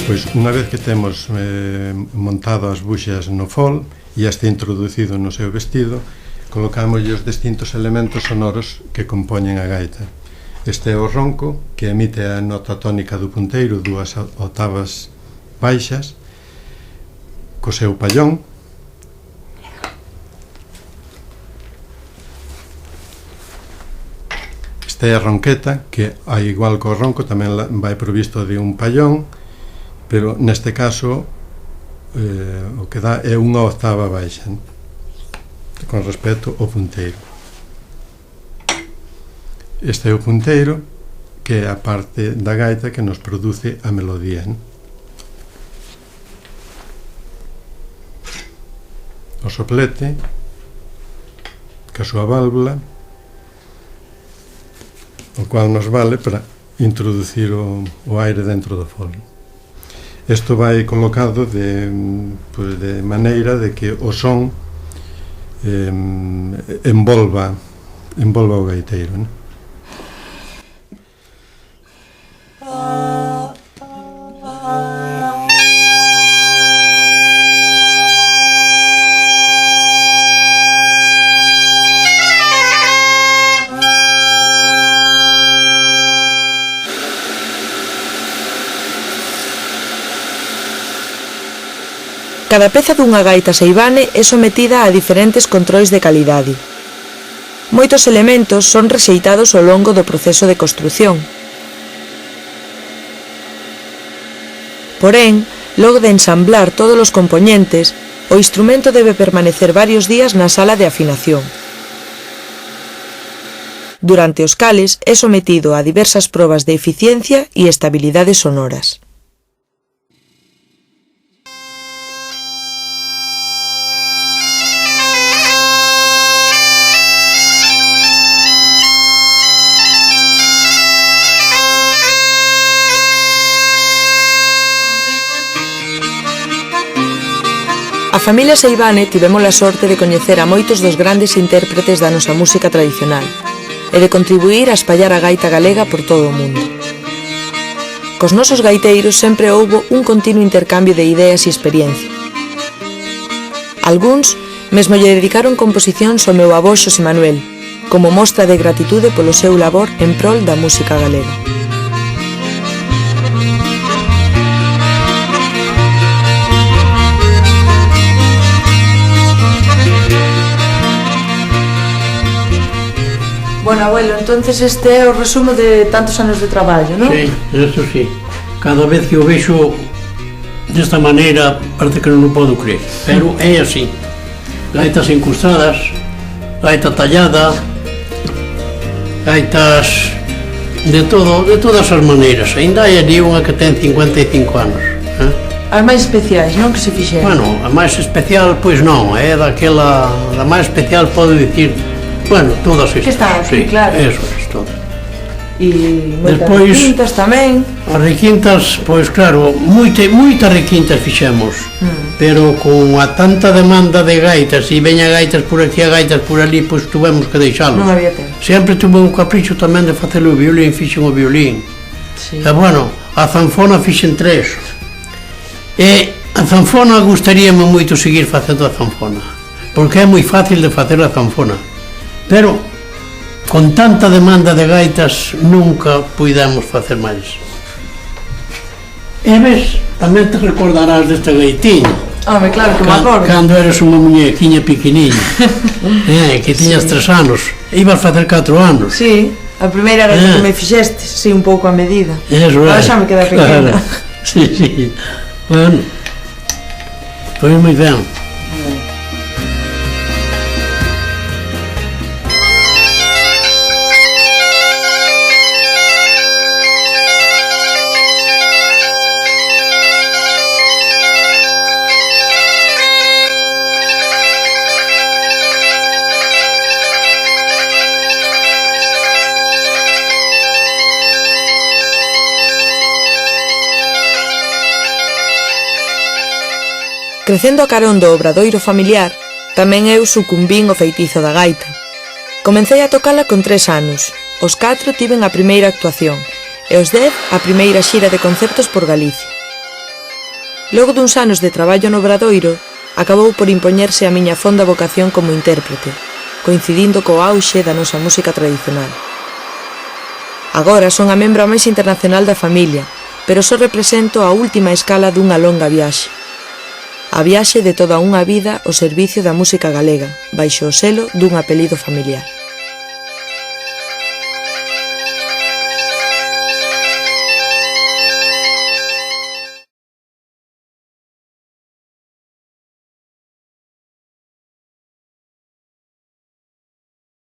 Pois unha vez que temos montado as buxas no fol e este introducido no seu vestido, colocamos os distintos elementos sonoros que compoñen a gaita. Este é o ronco, que emite a nota tónica do punteiro, 2 octavas baixas, co seu pallón. Esta é a ronqueta, que, ao igual co ronco, tamén vai provisto de un pallón, pero neste caso o que dá é unha octava baixa, con respecto ao punteiro. Este é o punteiro, que é a parte da gaita que nos produce a melodía. O soplete, que a súa válvula, o cual nos vale para introducir o aire dentro do fol. Isto vai colocado de maneira de que o son envolva o gaiteiro, né? Cada peza dunha gaita seivane é sometida a diferentes controis de calidade. Moitos elementos son rexeitados ao longo do proceso de construción. Porén, logo de ensamblar todos os compoñentes, o instrumento debe permanecer varios días na sala de afinación, durante os cales é sometido a diversas probas de eficiencia e estabilidade sonoras. A familia Seivane tivemos a sorte de coñecer a moitos dos grandes intérpretes da nosa música tradicional e de contribuir a espallar a gaita galega por todo o mundo. Cos nosos gaiteiros sempre houbo un continuo intercambio de ideas e experiencia. Algúns mesmo lle dedicaron composicións ao meu avó Xosé Manuel, como mostra de gratitude polo seu labor en prol da música galega. Bueno, abuelo, entonces este é o resumo de tantos anos de traballo, non? Sí, eso sí. Cada vez que o vexo desta maneira parece que non o podo creer, pero é así. Gaitas incrustadas, gaita tallada, gaitas de todas as maneiras. Ainda hai ali unha que ten 55 anos. As máis especiais, non, que se fixeron? Bueno, a máis especial, pois non, é daquela... A máis especial podo dicir... Bueno, todas estas. Que está aquí, sí, claro. Eso é, todas. E moitas requintas tamén. As requintas, pois claro, moitas requintas fixemos, pero con a tanta demanda de gaitas, e veña gaitas por aquí, a gaitas por ali, pois tuvemos que deixalos. Non había tempo. Sempre tuve un capricho tamén de facer o violín, fixen o violín. Sí. E bueno, a zanfona fixen 3. E a zanfona gustaríame moito seguir facendo a zanfona, porque é moi fácil de facer a zanfona. Pero, con tanta demanda de gaitas, nunca puidemos facer máis. E ves, tamén te recordarás desta gaitiña. Home, claro que me acordo. Cando eres unha muñequiña pequeniña, que tiñas 3 anos, ibas facer 4 anos. Sí, a primeira gaita que me fixeste, sí, un pouco a medida. Eso é. Ahora xa me queda pequena. Claro. Sí. Bueno, foi moi ben. Crecendo a carón do obradoiro familiar, tamén eu sucumbín ao feitizo da gaita. Comecei a tocala con 3 anos, os 4 tiven a primeira actuación, e os 10 a primeira xira de concertos por Galicia. Logo duns anos de traballo no Obradoiro, acabou por impoñerse a miña fonda vocación como intérprete, coincidindo co auxe da nosa música tradicional. Agora son a membra máis internacional da familia, pero só represento a última escala dunha longa viaxe. A viaxe de toda unha vida ao servicio da música galega, baixo o selo dun apelido familiar.